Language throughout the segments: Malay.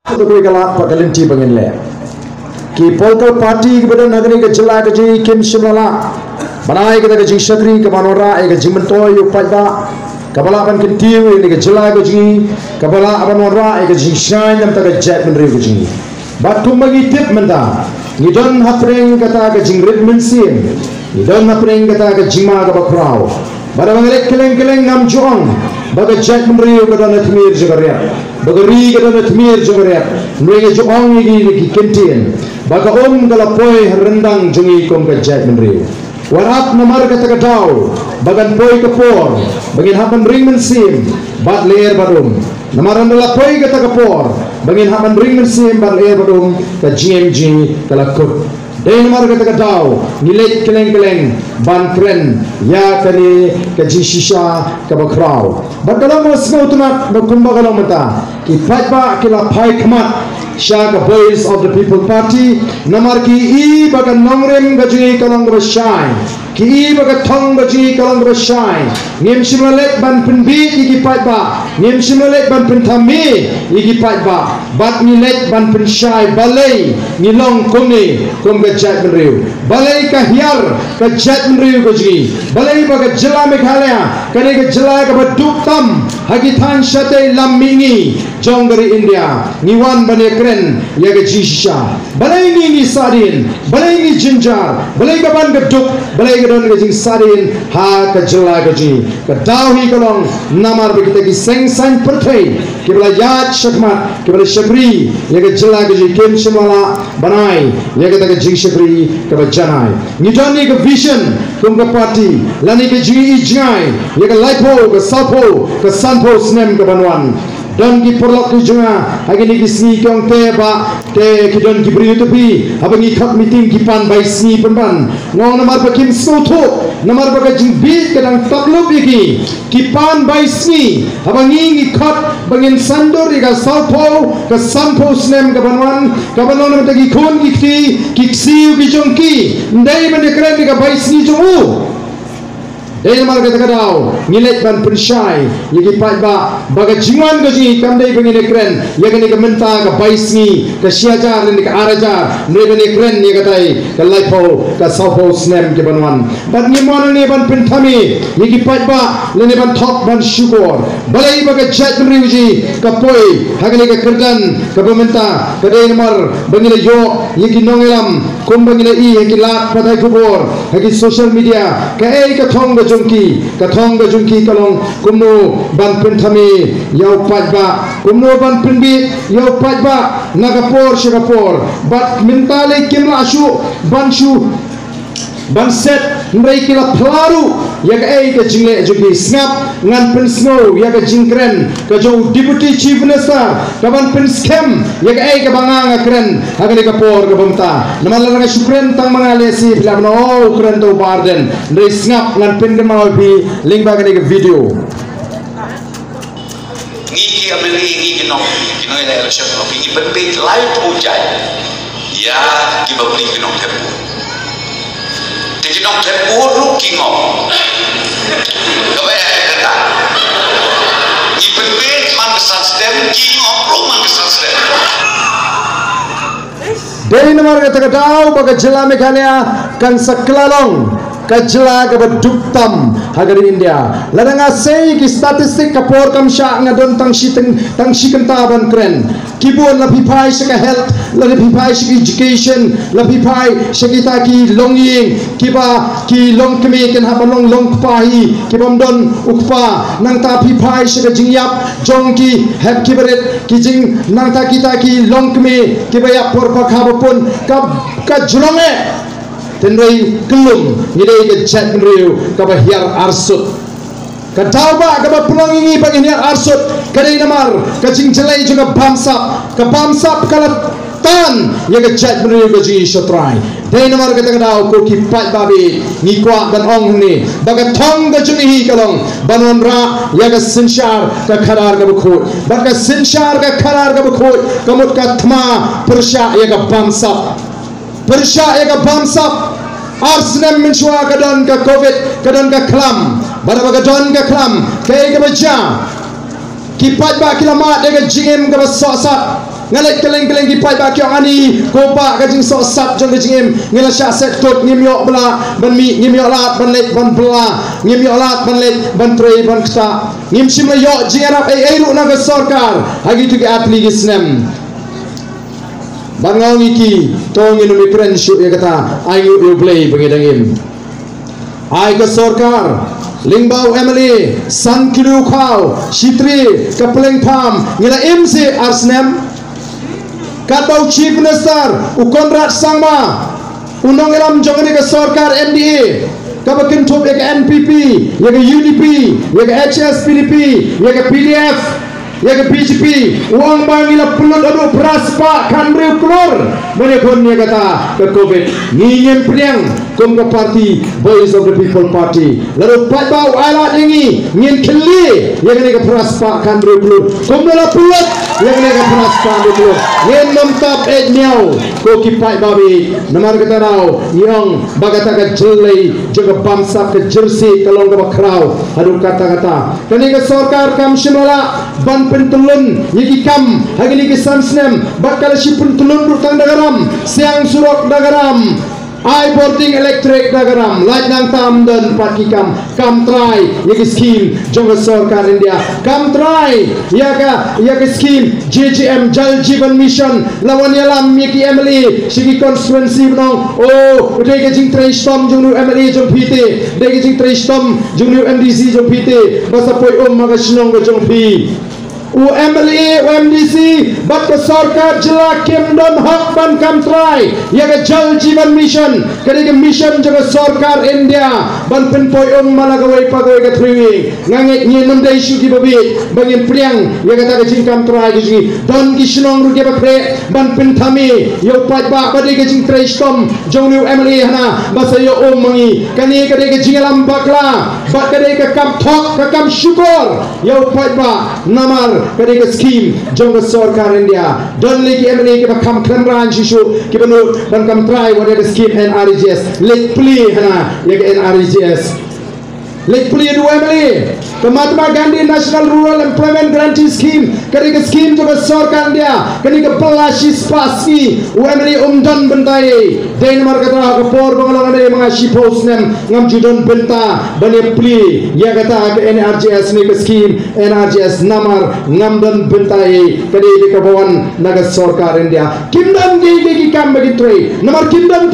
Betul kalau pagalinti bangin le. Ki political party kepada negeri ke jela ke ji Kim Shimlala. Banai kita ke ji Shakri ke Manora ke ji Mentoy upaya. Kabala ban kentiu ini ke jela ke ji. Kabala ban Manora ke ji Shine nam tak ke jet menri ke ji. Batum bagi tip menda. Ni don hapring kata ke ji Red Mensim. Ni don hapring kata ke Jima ke Bakrau. Barang ngelek keleng-keleng nam juang. Baga jet menri ke dan atmir jagariat. Bagari ke dan atmir jagariat. Mereka juang ini ki kentin. Baga galapoi rendang jungi kom ke jet menri. Warap namar kata kadau. Bagan poi kapor. Bagin hapan ring mensim. Bat leer barum. Namaran galapoi kata kapor. Bagin hapan ring mensim bat leer barum. Ke GMG kalakut. Dari namar kata kadau. Nilai keleng-keleng. Ban keren. Ya kani ke jishisha ke bakrau. Bagalang mas ngautunat bakumba galang mata. Ipat ba kila pai kamat. Shaka Boys of the People Party namar ki I baga nongrem gajui kalang shine ki I baga thong gajui kalang shine ngem shimlalek ban pinbi igi patba ngem shimlalek ban pinthami igi patba bat ni lek ban pinshai balai ni long kone kom gajat menriu balai ka hiar ka jat menriu gajui balai baga jela Meghalaya kane ka jela ka baduktam hagithan shate lammingi jonggari India niwan bane ya ke jisha balai ni sarin balai ni jinjar balai ka ban geduk balai ka don ke jing sarin ha ka jela ka ji ka dawi kalong namar bekita ki seng san perthai ke bala yat shakmat ke bala shakri ya ke jela ka ji Kim Shimlala banai ya ke ta ke jing shakri ka bajanai ni don ni ka vision kum ka party lani ke ji ijngai ya ke laipo ka salpo ka sanpo snem ka banwan don ki porlok ki junga hagi ni ki sni kyong te ba te ki don ki bri utupi abangi khak meeting ki pan bai sni pan ngong namar pa kim so tho namar ba ka jing bi kadang taklub ki pan bai sni abangi ki khat bangin sandor ka salpo ka sanpo snem ka banwan ka banon ta ki khon ki siu ki jong ki ndai ban kren ka bai sni jong Dari namar kata kadau nilai ban pensyai yagi patba baga jingan gaji kamdai bengine keren yagani ka menta ka baisni ka siajar ni ka arajar nebene keren ni katai ka laipo ka saupo snem ke banwan bat ni mon ni ban penthami yagi patba lene ban thok ban syukur balai baga jat riuji ka poi hagani ka kerdan ka pementa ka dari namar bengine yo yagi nongelam kum bengine I yagi lat patai kubur hagi social media ka ka thong jungki kathong ga jungki kalong kumno ban penthami yau pajba kumno ban penbi yau pajba nagapor shagapor bat mentale kimla ashu banshu banset nrai kila plaru yak ka jingle juki snap ngan pen snow yak jingkren ka jo deputy chief minister ka ban pen scam yak ka banganga kren agani ka por ka bumta namala nga shukren tang mga lesi blamno kren to barden nrai snap ngan pen ka mau bi link ba ka video ngiki ameli ngiki no kino ila election no ngiki pen page live ujai ya kibabli kino tepu jadi nong terburuk kingok, kebaya kata, ipen mangkesan stem kingok lu mangkesan stem. Dari nomor kata kadau baga jela Meghalaya kan seklalong kajela ke beduktam hagari India ladang asai ki statistik kapor kamsha ngadon tang shikenta ban kren kibon la pipai shaka health la pipai shaka education la pipai shakita ki longying kiba ki long kemi ken ha long pahi kibom don ukpa nang ta pipai shaka jingyap jongki hep kibret ki jing nang ta kita ki long kemi kibaya por pakhabapun ka julonge tenrai kelum ngidai ke chat menriu ka bahiar arsut ka tauba ka pulang ini bagi hiar arsut kadai namar ka jingjelai juga bamsap kala tan ya ke chat menriu ka ji shotrai dai namar ka takadau ko ki pat babi ni kwa dan ong ni baga thong ka juni kalong banon ra ya ka sinshar ka kharar ka bukhoi baga sinshar ka kharar ka bukhoi kamut ka thma pursha ya ka bamsap Arsnem menshua kadon ka COVID kadon ka klam bada kadon ka klam kay ka baja kipat ba kilamat de ka jingem ka basasat ngalek keleng-keleng ki pai ba kyong ani ko pa ka jing so sap jong jing em ngila sha set tot ngim yo bla ban mi ngim yo lat ban lek ban bla ngim yo lat ban lek ban trei ban ksa ngim sim yo jing arap ai ru na ka sarkar hagi tu ki atli ki snem bangau iki tong inu mi friendship ya kata ayu you play bangidangim ai ka sarkar Lingbau MLA San Kiru Khao Shitri Kapeleng Pham ngila MC Arsnem Katau Chief Minister Ukonrat Sangma Unong Elam Jongani ka Sarkar MDA Kabakin Top ya ka NPP ya ka UDP ya ka HSPDP ya ka PDF ya ke PGP uang bangila pelut adu praspa kanriu keluar menekon ya kata ke COVID ngingin priang kum ke parti Voice of the People Party lalu pat bau alat ini ngin keli ya ke praspa kanriu keluar kum dala pelut ya ke praspa kanriu keluar ngin memtap etniau ko kipai babi namar kata rau nyong bagata ke jelai juga bamsa ke jersey kalong ke bakrau adu kata-kata kani ke sarkar kam shimala ban pentulun yiki kam hagini ki sansnem bakal si pentulun rutang dagaram siang surok dagaram I boarding electric dagaram light nang tam dan pakikam kam try yiki scheme jong sarkar India kam try yaga scheme JJM Jal Jeevan Mission lawan yalam yiki MLA sigi constituency nong oh dege jing trai stom jong nu MLA jong PT dege jing trai stom jong nu MDC jong PT basa poi maga sinong jong P UMLA UMDC bat ke sarkar jela kim don hak ban kam try ya ke Jal Jeevan Mission kali ke mission jaga sarkar India ban pen poi malagawai pagawai ke triwi ngangek ni namdai syuki babi bagi priang ya kata ke jing kam try ke jing don ki sinong ru ke bakre ban pen thami yo pat ba badi ke jing try stom jong nu MLA hana basa yo mangi kani ke de ke jing alam bakla bat ke de ke kam thok ke kam syukur yo pat ba namar kali ke scheme jong sarkar India don lagi MLA ke bakam kramran shishu ke banu ban kam try wada ke scheme NRGS let play hana ya ke NRGS let play dua MLA ke Mahatma Gandhi National Rural Employment Guarantee Scheme kali ke scheme jong sarkar India kali ke pelasis pasi UMLA don bentai den mar kata ke por bangalong ade mengashi posnem ngam judon benta bani play ya kata ke NRGS ni ke scheme NRGS namar ngam don bentai kali ke kawan naga sarkar India kimdan gi kam bagi trei namar kimdan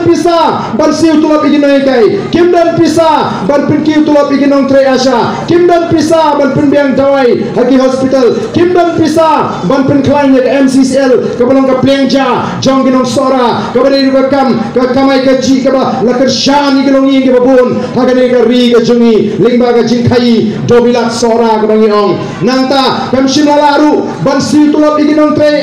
pisa ban siu tulap iginoi kai kimdan pisa ban pinki tulap iginong trei asha kimdan pisa ban pinbiang dawai haki hospital kimdan pisa ban pinklain ke MCCL ke balong ke plengja jong ginong sora ke bari ke kam ke kamai ke ji ke ba lakar shani ke longi ke babun hagane ke ri ke jungi lingba ke jingkai dobilat sora ke bangi ong nangta kam shimalaru ban siu tulap iginong trei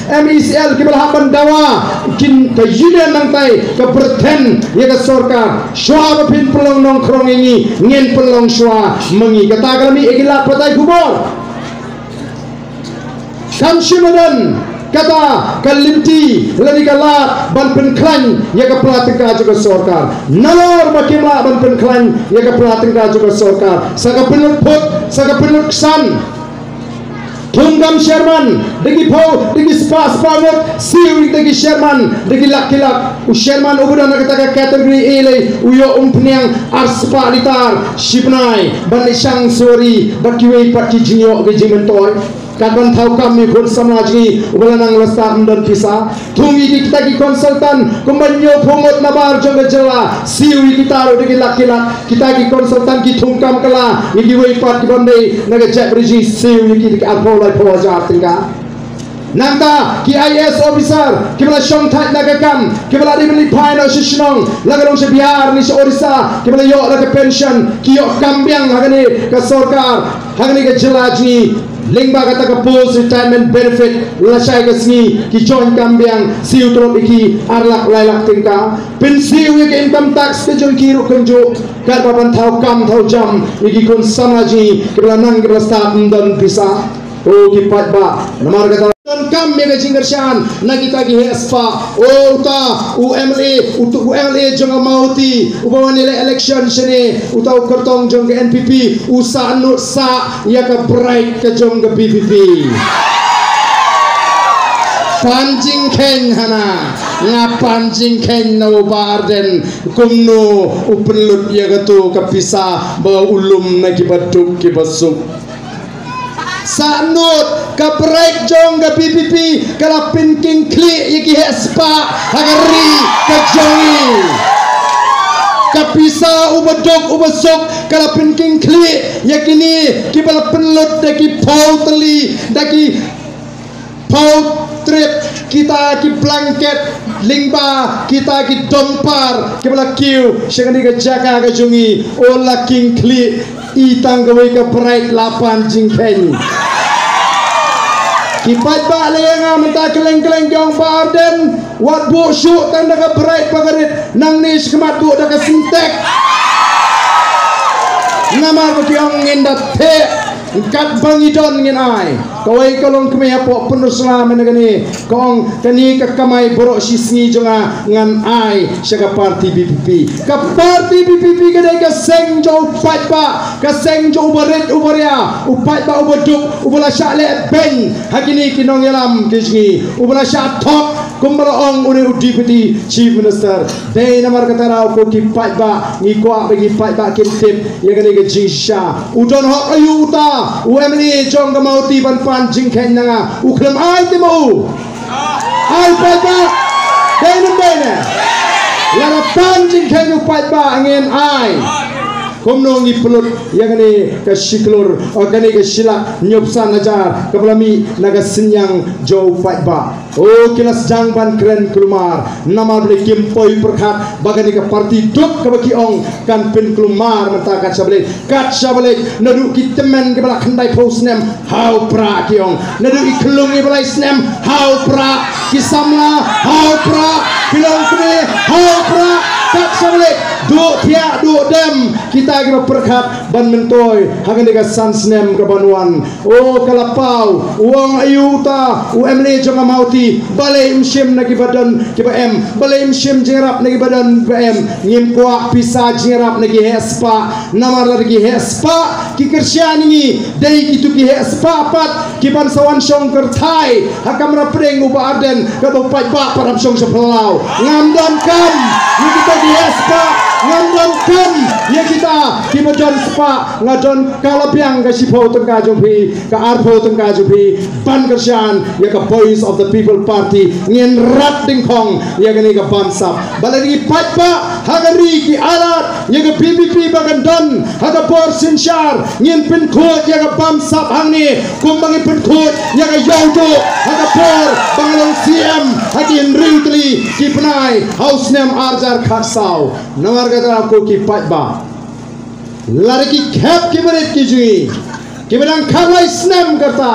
MECL ke balhaban dawa kin ke union nangtai ke berten ya ke sarkar shwa pin pelong nong krong ini ngin pelong shwa mengi kata kami ikilat patai kubur kam shimadan kata kalinti lagi kalat ban penklan ya ke pelatengka juga sarkar nalor bakimla ban penklan ya ke pelatengka juga sarkar saka penut kesan Tunggam Sherman, degi pau, degi spas pangot, siu degi Sherman, degi lak Sherman ubudan kata kategori A le, uyo umpniang arspa litar, shipnai, ban isang sori, bakiwei pati jinyo ke jimentoy. Kapan tahu kami pun samaji ubalanang lestam dan pisah tungi kita ki konsultan kumanyo pungut nabar jong jela siwi kita ro degi lak kita ki konsultan ki tungkam kala iki wei pat ki bande naga cek berji siwi ki alpo lai poja tingka nangta ki IS officer ki bala shong thai naga kam ki bala dibeli pai no shishnong lagarong se biar ni se Orissa ki bala yo laga pension ki yo kambiang hagani ka sarkar hagani ka jela ji lingba kata ke post retirement benefit lasai ke sini ki join kambiang siu trop iki arlak lailak tingka pensiu ke income tax ke jong kiru kunju kat papan thau kam thau jam iki kon samaji ke belanang ke start dan bisa oh ki pat ba namar kata don kam mega jingershan na kita ki hespa oh ta UMLA jong mauti ubawan election sene utau kertong jong ke NPP usa anu sa ya ke bright ke jong ke PPP panjing ken hana ngapanjing ken no barden kumno upenlut ya gatu kapisa ba ulum na kibaduk kibasuk sanut ka break jong ka PPP kala pinking kli yaki hespa hagari ka jongi kapisa ubadok ubasok kala pinking kli yakini kibala penlut daki pau teli daki pau trip kita ki blanket lingba kita ki dompar kibala kiu syangani ka jaka ka jongi ola king kli itang gawai ka bright lapan jingken kipat ba lenga menta keleng-keleng jong barden wat bu syuk tanda ka bright pagarit nang nis kemat bu da ka sintek nama ko tiong nginda te kat bangidon ngin ai kawai kalong kami apo penuh selama negani kong kani ka kamai borok sisni jonga ngan ai syaka parti BPP ka parti BPP kadai ka seng jo upat ba ka seng jo ubarit ubaria upat ba ubaduk ubala syale ben hakini kinong yalam kisni ubala syatok kumbarong uni udipati chief minister dei namar katara ko kipat ba ngiko bagi pat ba kintip ya kani ka jinsha udon hok ayuta UMNI jong ka mauti ban pan jingken nga uklam ay timo ay pat ba dei nambene lara pan jingken upat ba angin ay kumno ngi pelut yang ni ke siklur organik ke silak nyopsan ajar kepelami naga senyang jauh pat ba oh kilas jangban keren kelumar nama beli kimpoi perkat bagani ke parti duk ke bagi ong kan pin kelumar mata kat sabalik nadu ki temen ke bala khandai posnem hau pra ki ong nadu i kelung i balai snem hau pra ki samla hau pra kilong kene hau pra kat sabalik duk tiak duk dem kita kira perkat ban mentoy hagan dega sansnem ke banuan oh kalapau uang ayuta UMNI jonga mauti balai imshim nagi badan kiba em balai imshim jengrap nagi badan em ngim kuak pisa jengrap nagi hespa namar lagi hespa ki kersian ini dei kitu ki hespa pat kiban sawan song kertai hakamra preng uba arden kabo pai ba param song sepelau ngamdon kam ni kita ki hespa ngamdon kam ya kita kibadan spa ngadon kalapiang ka sipo tengka jumpi ka arpo tengka jumpi ban kersian ya ka voice of the people party ngin rat dingkong ya gani ka bansap balari patpa hagari ki alat ya ka PPP bagandon haga por sinshar ngin pin khot ya ka bansap hangni kumbangi pin khot ya ka yaudo haga por bangalong CM hagin ringtli ki penai house name arjar khatsau namar kata ko ki patba lari khap ki berit ki jui ki belang khalai snam karta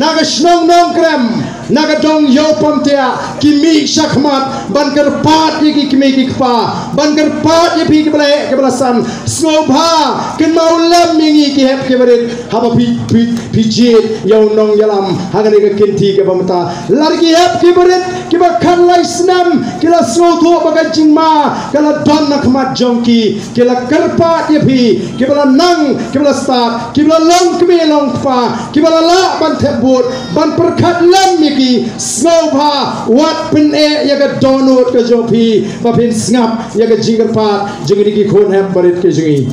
naga snong nong krem naga dong yo pamtia ki mi shakmat ban kar pat ye ki mi ki kpa ban kar pat ye pi ki belasan snobha kin maulam mingi ki hep ki berit haba pi jit yo nong yalam hagani ka kinti ke pamta lari ki hep ki berit ki ba khalai snam kila snotho bagan jingma kala don nakmat jongki kila karpat ye pi ki bela nang ki bela start ki bela long ki long kpa ki bela la ban thebut ban perkat lam ki snobha wat pin e ya ga donut ka jopi ba pin ngap ya ga jingerpat jengi ki khon hep barit ke jengi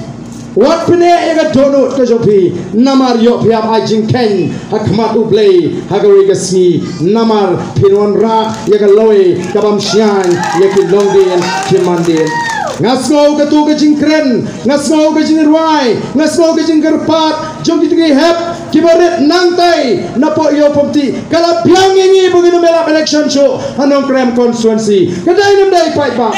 wat pin e ya ga donut ka jopi namar yo phiap ai jingken hakmat uplay hagawi ga sni namar pinwan ra ya ga loe ka bam shan ya ki longdin ki mandin ngasngau ka tu ka jingkren ngasngau ka jingerwai ngasngau ka jingerpat jong ki hep kibaret nangtai napo yo pumti kala piang ini begini melap election show hanong krem constituency kadai nam dai pai pa